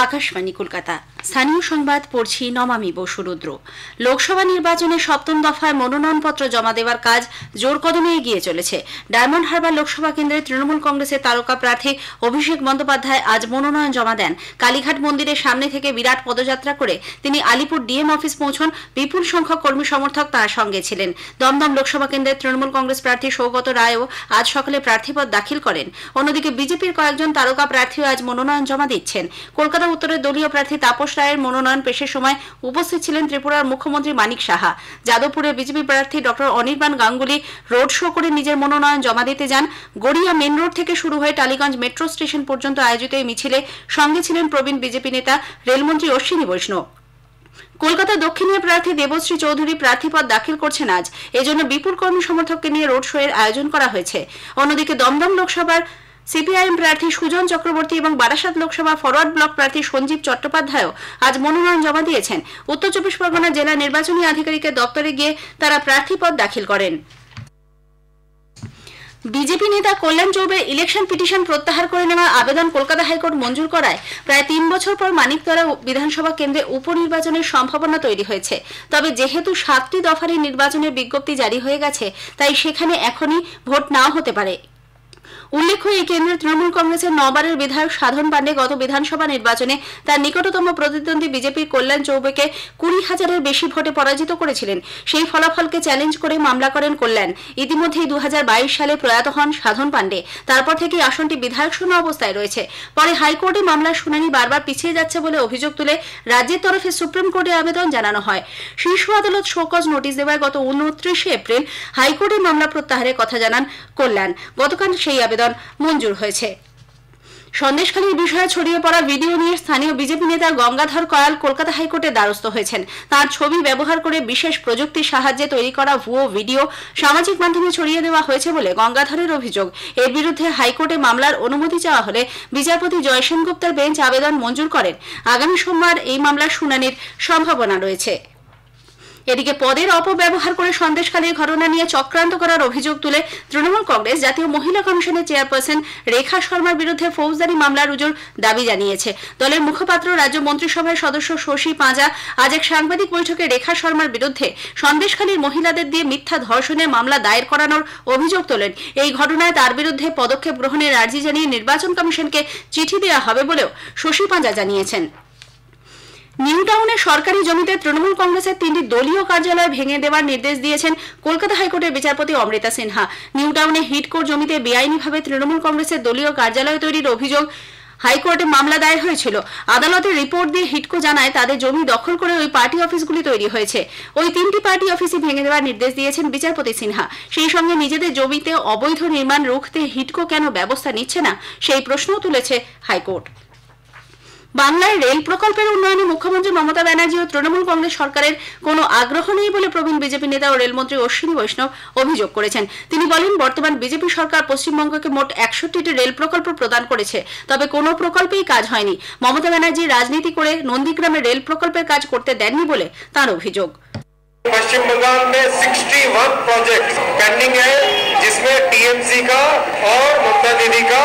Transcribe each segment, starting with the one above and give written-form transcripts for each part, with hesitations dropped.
আকাশবাণী কলকাতা। স্থানীয় সংবাদ পড়ছি নমামি বসুরুদ্র। লোকসভা নির্বাচনে সপ্তম দফায় মনোনয়নপত্র জমা দেওয়ার কাজ জোর কদমে এগিয়ে চলেছে। ডায়মন্ড হারবার লোকসভা কেন্দ্রের তৃণমূল কংগ্রেসের তারকা প্রার্থী অভিষেক বন্দ্যোপাধ্যায় আজ মনোনয়ন জমা দেন। কালীঘাট মন্দিরের সামনে থেকে বিরাট পদযাত্রা করে তিনি আলিপুর ডিএম অফিস পৌঁছন। বিপুল সংখ্যক কর্মী সমর্থক তার সঙ্গে ছিলেন। দমদম লোকসভা কেন্দ্রের তৃণমূল কংগ্রেস প্রার্থী সৌগত রায়ও আজ সকালে প্রার্থীপদ দাখিল করেন। অন্যদিকে বিজেপির কয়েকজন তারকা প্রার্থীও আজ মনোনয়ন জমা দিচ্ছেন। কলকাতা উত্তরের দলীয় প্রার্থী তাপস রায়ের মনোনয়ন পেশের সময় উপস্থিত ছিলেন ত্রিপুরার মুখ্যমন্ত্রী মানিক সাহা। যাদবপুরে বিজেপি প্রার্থী doctor Anirban Ganguly road show করে নিজের মনোনয়ন জমা দিতে যান। গড়িয়া মেন রোড থেকে শুরু হয়ে টালিগঞ্জ মেট্রো স্টেশন পর্যন্ত আয়োজিত এই মিছিলে সঙ্গে ছিলেন প্রবীণ বিজেপি নেতা রেলমন্ত্রী অশ্বিনী বৈষ্ণব। কলকাতা দক্ষিণের প্রার্থী দেবশ্রী চৌধুরী প্রার্থীপদ দাখিল করছেন আজ। এজন্য বিপুল কর্মী সমর্থককে নিয়ে রোড শো এর আয়োজন করা হয়েছে। অন্যদিকে দমদম লোকসভার সিপিআইএম প্রার্থী সুজন চক্রবর্তী এবং বারাসাত লোকসভা ফরওয়ার্ড ব্লক প্রার্থী সঞ্জীব চট্টোপাধ্যায়ও আজ মনোনয়ন জমা দিয়েছেন। উত্তর চব্বিশ পরগনা জেলা নির্বাচনী আধিকারিকের দপ্তরে গিয়ে তারা প্রার্থীপদ দাখিল করেন। বিজেপি নেতা কল্যাণ চৌবের ইলেকশন পিটিশন প্রত্যাহার করে নেওয়া আবেদন কলকাতা হাইকোর্ট মঞ্জুর করায় প্রায় ৩ বছর পর মানিকতলা বিধানসভা কেন্দ্রে উপনির্বাচনের সম্ভাবনা তৈরি হয়েছে। তবে যেহেতু ৭টি দফার নির্বাচনের বিজ্ঞপ্তি জারি হয়ে গেছে, তাই সেখানে এখনই ভোট নাও হতে পারে। উল্লেখ্য, এই কেন্দ্রের তৃণমূল কংগ্রেসের ৯ বারের বিধায়ক সাধন পাণ্ডে গত বিধানসভা নির্বাচনে তার নিকটতম প্রতিদ্বন্দ্বী বিজেপির কল্যাণ চৌবেকে ২০,০০০-এর বেশি ভোটে পরাজিত করেছিলেন। সেই ফলাফলকে চ্যালেঞ্জ করে মামলা করেন কল্যাণ। ইতিমধ্যেই ২০২২ সালে প্রয়াত হন সাধন পাণ্ডে। তারপর থেকে আসনটি বিধায়ক শূন্য অবস্থায় রয়েছে। পরে হাইকোর্টে মামলার শুনানি বারবার পিছিয়ে যাচ্ছে বলে অভিযোগ তুলে রাজ্যের তরফে সুপ্রিম কোর্টে আবেদন জানানো হয়। শীর্ষ আদালত শোকজ নোটিশ দেওয়ায় গত ২৯ এপ্রিল হাইকোর্টে মামলা প্রত্যাহারের কথা জানান কল্যাণ। গতকাল সেই আবেদন মঞ্জুর হয়েছে। সন্দেশখালীর বিষয়ে ছড়িয়ে পড়া ভিডিও নিয়ে স্থানীয় বিজেপি নেতা গঙ্গাধর কয়াল কলকাতা হাইকোর্টের দ্বারস্থ হয়েছেন। তার ছবি ব্যবহার করে বিশেষ প্রযুক্তির সাহায্যে তৈরি করা ভুয়ো ভিডিও সামাজিক মাধ্যমে ছড়িয়ে দেওয়া হয়েছে বলে গঙ্গাধরের অভিযোগ। এর বিরুদ্ধে হাইকোর্টে মামলার অনুমতি চাওয়া হলে বিচারপতি জয় সেনগুপ্তের বেঞ্চ আবেদন মঞ্জুর করেন। আগামী সোমবার এই মামলার শুনানির সম্ভাবনা রয়েছে। এদিকে পদের অপব্যবহার করে সন্দেশখালীর ঘটনা নিয়ে চক্রান্ত করার অভিযোগ তুলে তৃণমূল কংগ্রেস জাতীয় মহিলা কমিশনের চেয়ারপারসন রেখা শর্মার বিরুদ্ধে ফৌজদারি মামলা রুজুর দাবি জানিয়েছে। দলের মুখপাত্র রাজ্য মন্ত্রিসভার সদস্য শশী পাঁজা আজ এক সাংবাদিক বৈঠকে রেখা শর্মার বিরুদ্ধে সন্দেশখালীর মহিলাদের দিয়ে মিথ্যা ধর্ষণের মামলা দায়ের করানোর অভিযোগ তোলেন। এই ঘটনায় তার বিরুদ্ধে পদক্ষেপ গ্রহণের আর্জি জানিয়ে নির্বাচন কমিশনকে চিঠি দেওয়া হবে বলেও শশী পাঁজা জানিয়েছেন। নিউ টাউনে সরকারি জমিতে তৃণমূল কংগ্রেসের ৩টি দলীয় কার্যালয় ভেঙে দেওয়ার নির্দেশ দিয়েছেন কলকাতা হাইকোর্টের বিচারপতি অমৃতা সিনহা। নিউ টাউনে হিডকোর জমিতে বেআইনিভাবে তৃণমূল কংগ্রেসের দলীয় কার্যালয় তৈরির অভিযোগ হাইকোর্টে মামলা দায়ের হয়েছিল। আদালতের রিপোর্ট দিয়ে হিডকো জানায় তাদের জমি দখল করে ওই পার্টি অফিসগুলি তৈরি হয়েছে। ওই ৩টি পার্টি অফিসই ভেঙে দেওয়ার নির্দেশ দিয়েছেন বিচারপতি সিনহা। সেই সঙ্গে নিজেদের জমিতে অবৈধ নির্মাণ রুখতে হিডকো কেন ব্যবস্থা নিচ্ছে না, সেই প্রশ্নও তুলেছে হাইকোর্ট। বাংলার রেল প্রকল্পের উন্নয়নে মুখ্যমন্ত্রী মমতা ব্যানার্জি ও তৃণমূল কংগ্রেস সরকারের কোনো আগ্রহ নেই বলে প্রবীণ বিজেপি নেতা ও রেলমন্ত্রী অশ্বিনী বৈষ্ণব অভিযোগ করেছেন। তিনি বলেন, বর্তমান বিজেপি সরকার পশ্চিমবঙ্গকে মোট ৬১টি রেল প্রকল্প প্রদান করেছে, তবে কোনো প্রকল্পেই কাজ হয়নি। মমতা ব্যানার্জি রাজনীতি করে নন্দীগ্রামে রেল প্রকল্পের কাজ করতে দেননি বলে তার অভিযোগ। पश्चिम बंगाल में 61 प्रोजेक्ट पेंडिंग है, जिसमें टीएमसी का और ममता दीदी का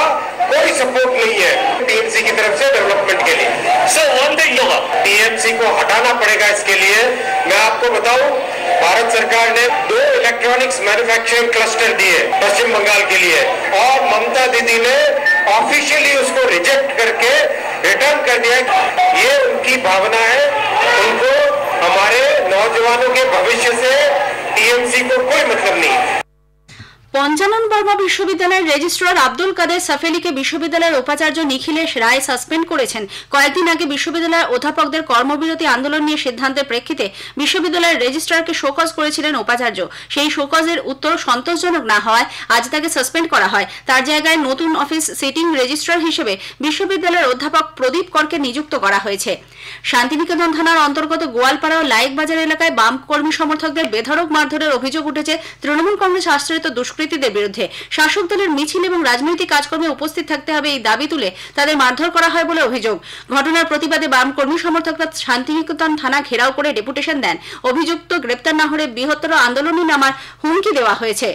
कोई सपोर्ट नहीं है टीएमसी की तरफ से डेवलपमेंट के लिए। सर वन थिंग होगा, टीएमसी को हटाना पड़ेगा। इसके लिए मैं आपको बताऊं, भारत सरकार ने 2 इलेक्ट्रॉनिक्स मैन्युफैक्चरिंग क्लस्टर दिए पश्चिम बंगाल के लिए, और ममता दीदी ने ऑफिशियली उसको रिजेक्ट करके रिटर्न कर दिया। ये उनकी भावना है, उनको हमारे नौजवानों के भविष्य से टीएमसी को कोई मतलब नहीं। পঞ্চানন বর্মা বিশ্ববিদ্যালয়ের রেজিস্ট্রার আব্দুল কাদের সাফেলিকে বিশ্ববিদ্যালয়ের উপাচার্য নিখিলেশ রায় সাসপেন্ড করেছেন। কয়েকদিন আগে বিশ্ববিদ্যালয়ের অধ্যাপকদের কর্মবিরতি আন্দোলন নিয়ে সিদ্ধান্তের প্রেক্ষিতে বিশ্ববিদ্যালয়ের রেজিস্ট্রারকে শোকজ করেছিলেন উপাচার্য। সেই শোকজের উত্তর সন্তোষজনক না হওয়ায় আজ তাকে সাসপেন্ড করা হয়। তার জায়গায় নতুন অফিস সিটিং রেজিস্ট্রার হিসেবে বিশ্ববিদ্যালয়ের অধ্যাপক প্রদীপ করকে নিযুক্ত করা হয়েছে। শান্তিনিকেতন থানার অন্তর্গত গোয়ালপাড়া ও লাইক বাজার এলাকায় বাম কর্মী সমর্থকদের বেধড়ক মারধরের অভিযোগ উঠেছে তৃণমূল কংগ্রেস আশ্রিত দুষ্কৃতীদের বিরুদ্ধে। শাসক দলের মিছিল এবং রাজনৈতিক কাজকর্মে উপস্থিত থাকতে হবে, এই দাবি তুলে তাদের মারধর করা হয় বলে অভিযোগ। ঘটনার প্রতিবাদে বাম কর্মী সমর্থকরা শান্তিনিকেতন থানা ঘেরাও করে ডেপুটেশন দেন। অভিযুক্ত গ্রেপ্তার না হলে বৃহত্তর আন্দোলনে নামার হুমকি দেওয়া হয়েছে।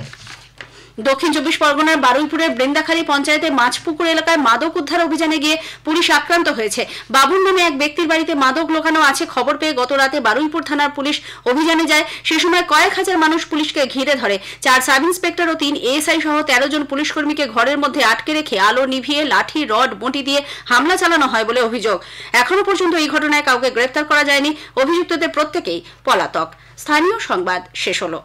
দক্ষিণ চব্বিশ পরগনার বারুইপুরের বৃন্দাখালী পঞ্চায়েতে মাছপুকুর এলাকায় মাদক উদ্ধার অভিযানে গিয়ে পুলিশ আক্রান্ত হয়েছে। বাবুল নামে এক ব্যক্তির বাড়িতে মাদক লোকানো আছে খবর পেয়ে গত রাতে বারুইপুর থানার পুলিশ অভিযানে যায়। সে সময় কয়েক হাজার মানুষ পুলিশকে ঘিরে ধরে। 4 সাব ইন্সপেক্টর ও 3 এএসআই সহ 13 জন পুলিশ কর্মীকে ঘরের মধ্যে আটকে রেখে আলো নিভিয়ে লাঠি, রড, বঁটি দিয়ে হামলা চালানো হয় বলে অভিযোগ। এখনো পর্যন্ত এই ঘটনায় কাউকে গ্রেফতার করা যায়নি। অভিযুক্তদের প্রত্যেকেই পলাতক। স্থানীয় সংবাদ শেষ হলো।